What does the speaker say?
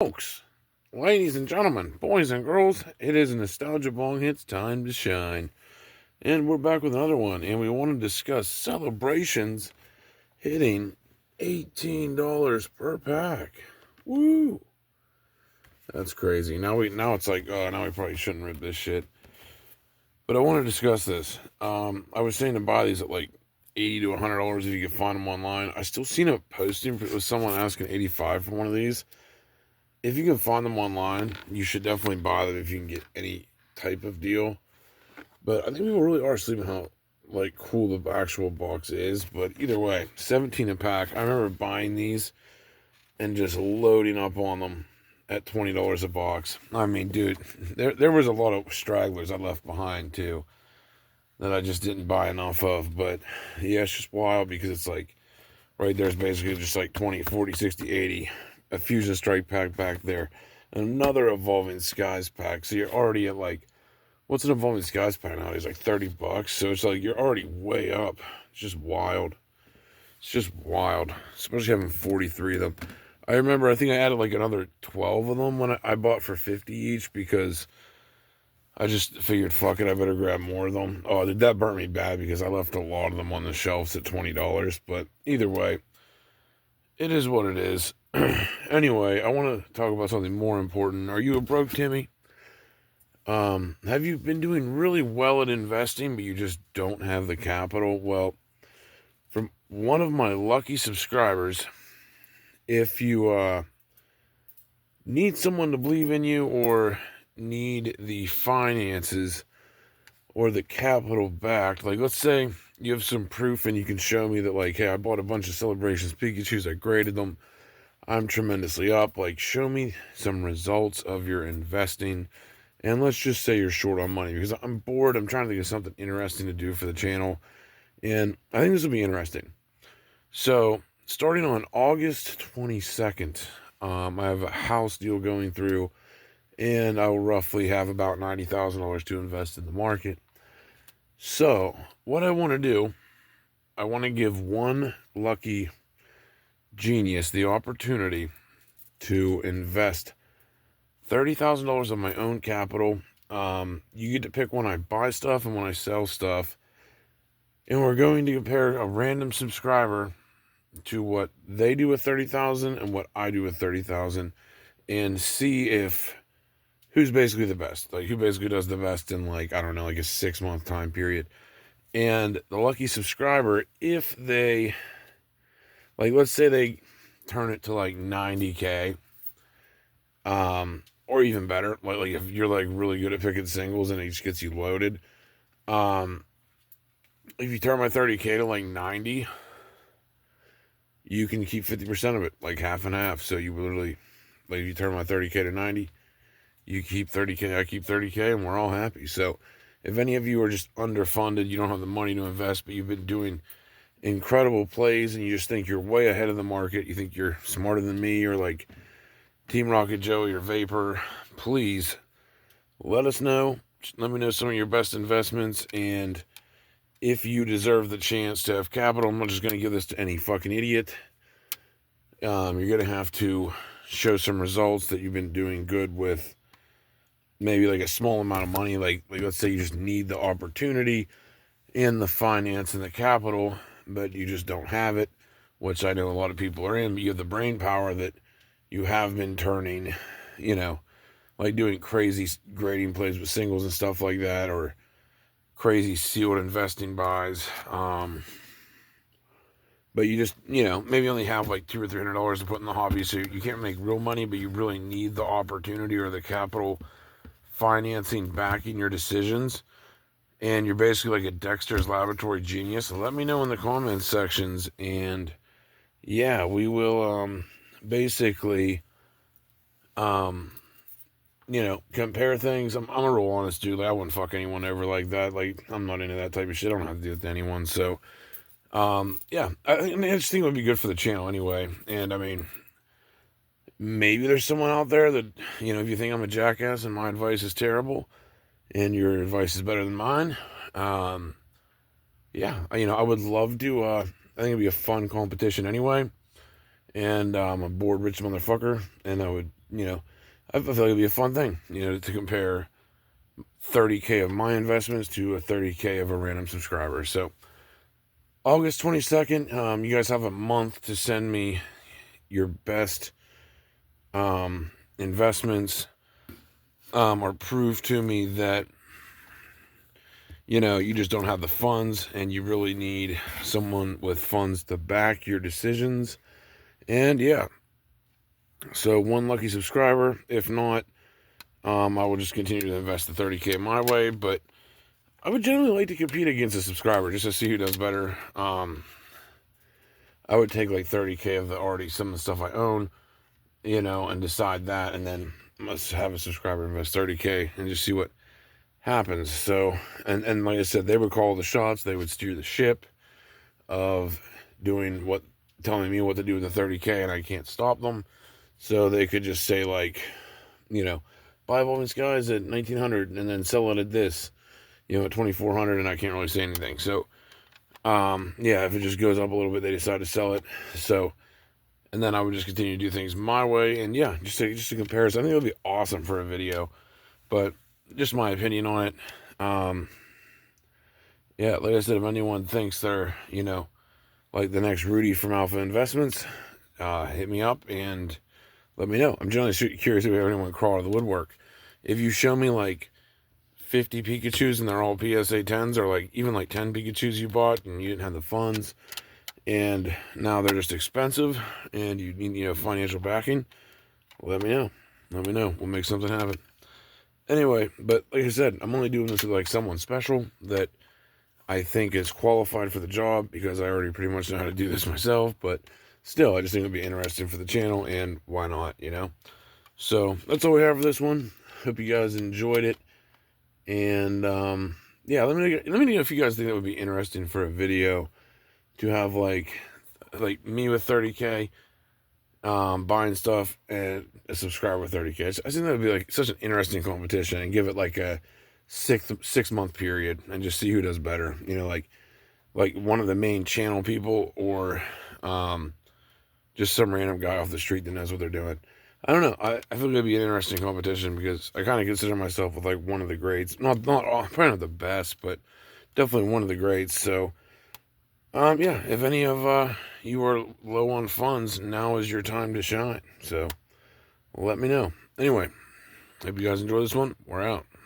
Folks, ladies and gentlemen, boys and girls, it is Nostalgia Bong Hits time to shine. And we're back with another one, and we want to discuss celebrations hitting $18 per pack. Woo! That's crazy. Now it's like, oh, now we probably shouldn't rip this shit. But I want to discuss this. I was saying to buy these at like $80 to $100 if you could find them online. I still seen a posting with someone asking $85 for one of these. If you can find them online, you should definitely buy them if you can get any type of deal. But I think people really are sleeping how like cool the actual box is. But either way, 17 a pack. I remember buying these and just loading up on them at $20 a box. I mean, dude, there was a lot of stragglers I left behind too that I just didn't buy enough of. But yeah, it's just wild because it's like right there's basically just like 20, 40, 60, 80. A Fusion Strike pack back there. Another Evolving Skies pack. So you're already at like, what's an Evolving Skies pack nowadays? Like $30. So it's like you're already way up. It's just wild. It's just wild. Especially having 43 of them. I remember, I think I added like another 12 of them when I bought for 50 each because I just figured, fuck it, I better grab more of them. Oh, that burnt me bad because I left a lot of them on the shelves at $20. But either way, it is what it is. Anyway, I want to talk about something more important. Are you a broke Timmy? Have you been doing really well at investing, but you just don't have the capital? Well, from one of my lucky subscribers, if you need someone to believe in you or need the finances or the capital backed, like let's say you have some proof and you can show me that, like, hey, I bought a bunch of Celebrations Pikachus, I graded them, I'm tremendously up. Like, show me some results of your investing. And let's just say you're short on money because I'm bored. I'm trying to think of something interesting to do for the channel. And I think this will be interesting. So, starting on August 22nd, I have a house deal going through. And I will roughly have about $90,000 to invest in the market. So, what I want to do, I want to give one lucky genius the opportunity to invest $30,000 of my own capital. You get to pick when I buy stuff and when I sell stuff. And we're going to compare a random subscriber to what they do with 30,000 and what I do with 30,000 and see if who's basically the best. Like who basically does the best in like, I don't know, like a 6-month time period. And the lucky subscriber, if they like, let's say they turn it to like 90K, or even better, like if you're like really good at picking singles and it just gets you loaded, if you turn my 30K to like 90, you can keep 50% of it, like half and half. So you literally, like if you turn my 30K to 90, you keep 30K, I keep 30K, and we're all happy. So if any of you are just underfunded, you don't have the money to invest, but you've been doing incredible plays and you just think you're way ahead of the market, you think you're smarter than me, or like Team Rocket Joey or Vapor, please let us know. Just let me know some of your best investments, and if you deserve the chance to have capital, I'm not just going to give this to any fucking idiot. You're going to have to show some results that you've been doing good with maybe like a small amount of money. Like let's say you just need the opportunity and the finance and the capital, but you just don't have it, which I know a lot of people are in, but you have the brain power that you have been turning, you know, like doing crazy grading plays with singles and stuff like that, or crazy sealed investing buys. But you just, you know, maybe only have like $200 or $300 to put in the hobby, so you can't make real money, but you really need the opportunity or the capital financing backing your decisions. And you're basically like a Dexter's Laboratory genius. So let me know in the comments sections, and yeah, we will basically you know, compare things. I'm a real honest dude. Like, I wouldn't fuck anyone over like that. Like, I'm not into that type of shit. I don't have to do it to anyone. So, yeah, I mean, I just think it would be good for the channel anyway. And I mean, maybe there's someone out there that, you know, if you think I'm a jackass and my advice is terrible and your advice is better than mine, yeah, you know, I would love to, I think it'd be a fun competition anyway. And I'm a bored rich motherfucker, and I would I feel like it'd be a fun thing, to compare 30K of my investments to a 30K of a random subscriber. So August 22nd, you guys have a month to send me your best investments, or prove to me that you just don't have the funds and you really need someone with funds to back your decisions. And yeah, so one lucky subscriber. If not, I will just continue to invest the 30K my way. But I would generally like to compete against a subscriber just to see who does better. I would take like 30K of some of the stuff I own, and decide that, and then must have a subscriber invest 30K and just see what happens. So, and like I said, they would call the shots. They would steer the ship of telling me what to do with the 30K, and I can't stop them. So they could just say like, buy Evolving Skies at 1900 and then sell it at this, at 2400, and I can't really say anything. So, yeah, if it just goes up a little bit, they decide to sell it. So, and then I would just continue to do things my way. And yeah, just a comparison. I think it would be awesome for a video, but just my opinion on it. Yeah, like I said, if anyone thinks they're, like the next Rudy from Alpha Investments, hit me up and let me know. I'm generally curious if anyone crawl out of the woodwork. If you show me like 50 Pikachus and they're all PSA 10s, or like even like 10 Pikachus you bought and you didn't have the funds, and now they're just expensive and you need, financial backing, let me know. Let me know. We'll make something happen. Anyway, but like I said, I'm only doing this with like someone special that I think is qualified for the job, because I already pretty much know how to do this myself. But still, I just think it'd be interesting for the channel, and why not, So that's all we have for this one. Hope you guys enjoyed it. And yeah, let me know if you guys think that would be interesting for a video, to have like me with 30K buying stuff and a subscriber with 30K. I think that would be like such an interesting competition, and give it like a 6 month period and just see who does better. Like one of the main channel people, or just some random guy off the street that knows what they're doing. I don't know. I feel it'd be an interesting competition, because I kind of consider myself with like one of the greats. Probably not the best, but definitely one of the greats. So, yeah, if any of you are low on funds, now is your time to shine. So, let me know. Anyway, hope you guys enjoy this one. We're out.